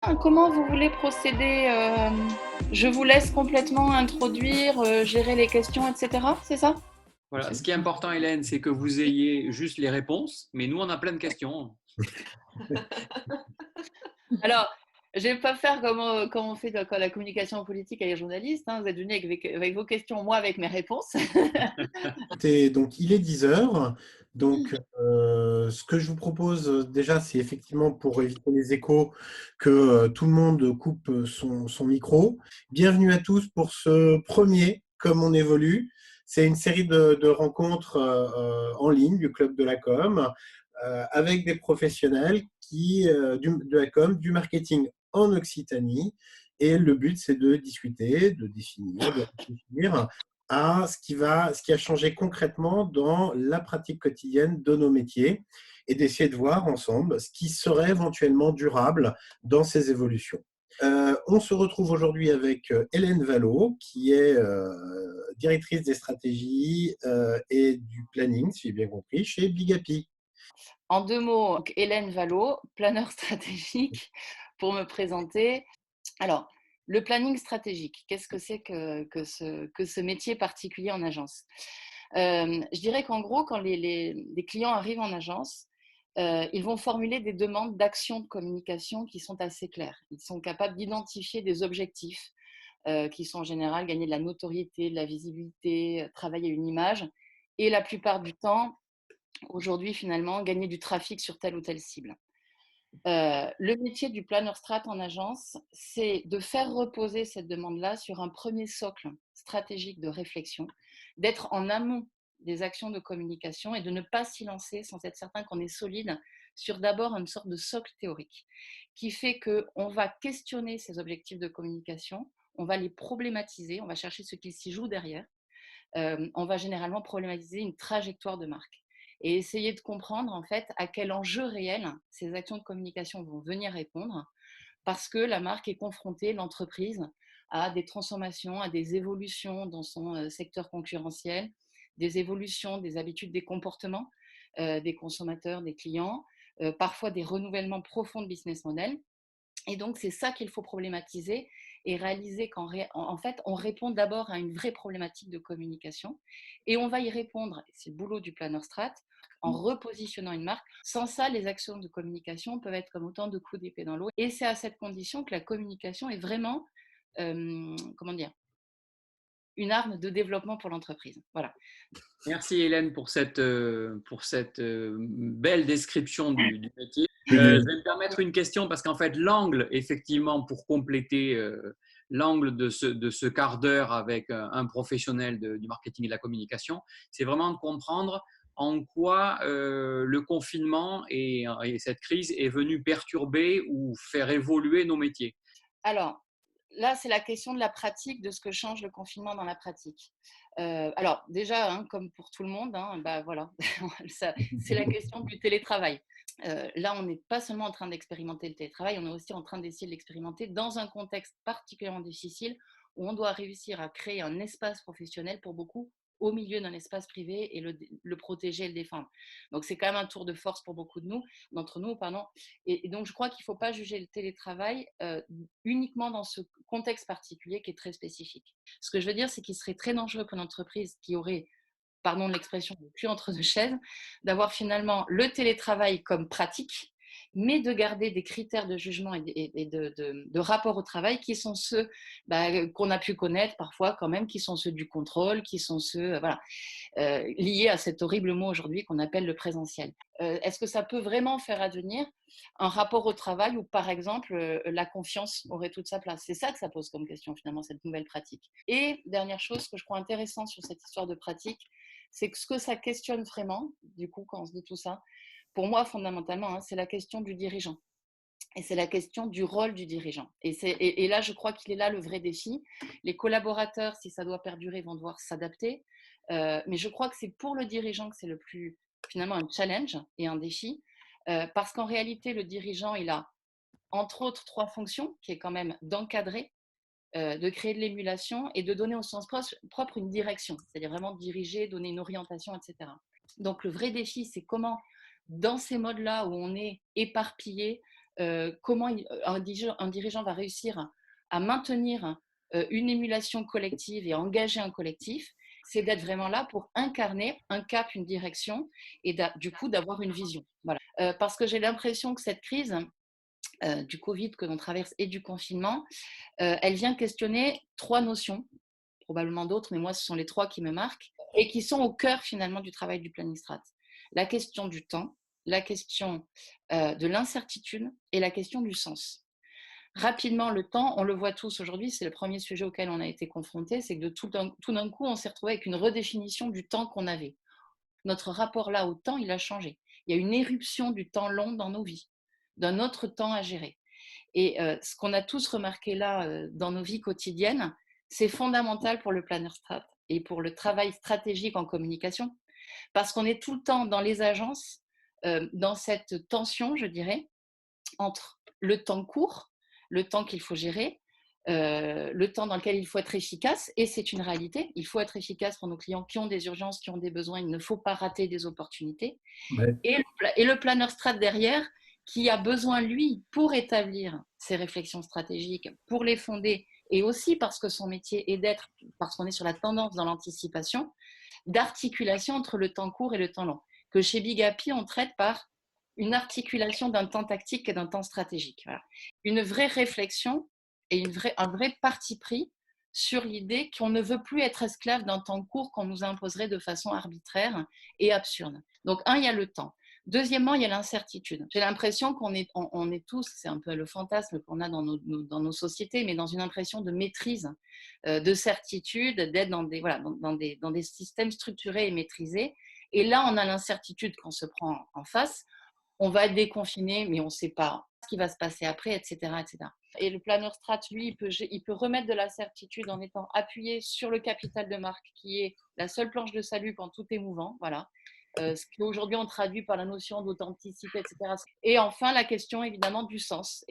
Comment vous voulez procéder? Je vous laisse complètement introduire, gérer les questions, etc. C'est ça? Voilà. Ce qui est important, Hélène, c'est que vous ayez juste les réponses, mais nous, on a plein de questions. Alors, je ne vais pas faire comme on fait quand la communication politique avec les journalistes. Vous êtes venus avec vos questions, moi avec mes réponses. Donc, il est 10 heures. Donc, ce que je vous propose déjà, c'est effectivement pour éviter les échos que tout le monde coupe son micro. Bienvenue à tous pour ce premier Comme on évolue. C'est une série de rencontres en ligne du Club de la Com avec des professionnels de la com, du marketing en Occitanie. Et le but, c'est de discuter, de définir, de réfléchir à ce qui a changé concrètement dans la pratique quotidienne de nos métiers et d'essayer de voir ensemble ce qui serait éventuellement durable dans ces évolutions. On se retrouve aujourd'hui avec Hélène Vallot, qui est directrice des stratégies et du planning, si j'ai bien compris, chez Bigapi. En 2 mots, donc Hélène Vallot, planeur stratégique, pour me présenter. Alors, le planning stratégique, qu'est-ce que c'est que ce métier particulier en agence? Je dirais qu'en gros, quand les clients arrivent en agence, ils vont formuler des demandes d'action de communication qui sont assez claires. Ils sont capables d'identifier des objectifs qui sont en général gagner de la notoriété, de la visibilité, travailler une image et la plupart du temps, aujourd'hui finalement, gagner du trafic sur telle ou telle cible. Le métier du planeur strat en agence, c'est de faire reposer cette demande-là sur un premier socle stratégique de réflexion, d'être en amont des actions de communication et de ne pas s'y lancer sans être certain qu'on est solide sur d'abord une sorte de socle théorique qui fait qu'on va questionner ces objectifs de communication, on va les problématiser, on va chercher ce qui s'y joue derrière, on va généralement problématiser une trajectoire de marque et essayer de comprendre en fait à quel enjeu réel ces actions de communication vont venir répondre parce que la marque est confrontée, l'entreprise, à des transformations, à des évolutions dans son secteur concurrentiel, des évolutions des habitudes, des comportements des consommateurs, des clients, parfois des renouvellements profonds de business model. Et donc, c'est ça qu'il faut problématiser et réaliser qu'en fait, on répond d'abord à une vraie problématique de communication et on va y répondre, c'est le boulot du planner strat, en repositionnant une marque. Sans ça, les actions de communication peuvent être comme autant de coups d'épée dans l'eau. Et c'est à cette condition que la communication est vraiment, comment dire, une arme de développement pour l'entreprise. Voilà. Merci Hélène pour cette belle description du métier. Je Je lui vais me permettre une question parce qu'en fait, l'angle, effectivement, pour compléter l'angle de ce quart d'heure avec un professionnel du marketing et de la communication, c'est vraiment de comprendre en quoi le confinement et cette crise est venu perturber ou faire évoluer nos métiers. Alors, là, c'est la question de la pratique, de ce que change le confinement dans la pratique. Alors, déjà, comme pour tout le monde, bah, voilà, c'est la question du télétravail. Là, on n'est pas seulement en train d'expérimenter le télétravail, on est aussi en train d'essayer de l'expérimenter dans un contexte particulièrement difficile où on doit réussir à créer un espace professionnel pour beaucoup au milieu d'un espace privé et le protéger et le défendre. Donc, c'est quand même un tour de force pour beaucoup d'entre nous. Pardon. Et donc, je crois qu'il ne faut pas juger le télétravail uniquement dans ce contexte particulier qui est très spécifique. Ce que je veux dire, c'est qu'il serait très dangereux pour une entreprise qui aurait, pardon de l'expression, le cul entre deux chaises, d'avoir finalement le télétravail comme pratique, mais de garder des critères de jugement et de rapport au travail qui sont ceux qu'on a pu connaître parfois quand même, qui sont ceux du contrôle, qui sont ceux liés à cet horrible mot aujourd'hui qu'on appelle le présentiel. Est-ce que ça peut vraiment faire advenir un rapport au travail où, par exemple, la confiance aurait toute sa place? C'est ça que ça pose comme question, finalement, cette nouvelle pratique. Et dernière chose que je crois intéressante sur cette histoire de pratique, c'est que ce que ça questionne vraiment, du coup, quand on se dit tout ça, pour moi, fondamentalement, c'est la question du dirigeant. Et c'est la question du rôle du dirigeant. Et là, je crois qu'il est là le vrai défi. Les collaborateurs, si ça doit perdurer, vont devoir s'adapter. Mais je crois que c'est pour le dirigeant que c'est le plus, finalement, un challenge et un défi. Parce qu'en réalité, le dirigeant, il a, entre autres, 3 fonctions, qui est quand même d'encadrer, de créer de l'émulation et de donner au sens propre une direction. C'est-à-dire vraiment diriger, donner une orientation, etc. Donc, le vrai défi, c'est comment, dans ces modes-là où on est éparpillé, comment un dirigeant va réussir à maintenir une émulation collective et à engager un collectif, c'est d'être vraiment là pour incarner un cap, une direction et du coup d'avoir une vision. Voilà. Parce que j'ai l'impression que cette crise du Covid que l'on traverse et du confinement, elle vient questionner 3 notions, probablement d'autres, mais moi ce sont les 3 qui me marquent et qui sont au cœur finalement du travail du planning strat. La question du temps, la question de l'incertitude et la question du sens. Rapidement, le temps, on le voit tous aujourd'hui, c'est le premier sujet auquel on a été confronté, c'est que tout d'un coup, on s'est retrouvé avec une redéfinition du temps qu'on avait. Notre rapport là au temps, il a changé. Il y a une éruption du temps long dans nos vies, d'un autre temps à gérer. Et ce qu'on a tous remarqué là dans nos vies quotidiennes, c'est fondamental pour le planner strat et pour le travail stratégique en communication, parce qu'on est tout le temps dans les agences, dans cette tension, je dirais, entre le temps court, le temps qu'il faut gérer, le temps dans lequel il faut être efficace, et c'est une réalité, il faut être efficace pour nos clients qui ont des urgences, qui ont des besoins, il ne faut pas rater des opportunités. Ouais. Et le planner strat derrière, qui a besoin, lui, pour établir ses réflexions stratégiques, pour les fonder, et aussi parce que son métier est d'être, parce qu'on est sur la tendance dans l'anticipation, d'articulation entre le temps court et le temps long, que chez Big Happy, on traite par une articulation d'un temps tactique et d'un temps stratégique. Voilà. Une vraie réflexion et un vrai parti pris sur l'idée qu'on ne veut plus être esclave d'un temps court qu'on nous imposerait de façon arbitraire et absurde. Donc, il y a le temps. Deuxièmement, il y a l'incertitude. J'ai l'impression qu'on est, on est tous, c'est un peu le fantasme qu'on a dans nos sociétés, mais dans une impression de maîtrise, de certitude, d'être dans des systèmes structurés et maîtrisés. Et là, on a l'incertitude qu'on se prend en face. On va être déconfiné, mais on ne sait pas ce qui va se passer après, etc., etc. Et le planner strat, lui, il peut remettre de la certitude en étant appuyé sur le capital de marque, qui est la seule planche de salut quand tout est mouvant. Voilà. Ce qu'aujourd'hui on traduit par la notion d'authenticité, etc. Et enfin, la question évidemment du sens.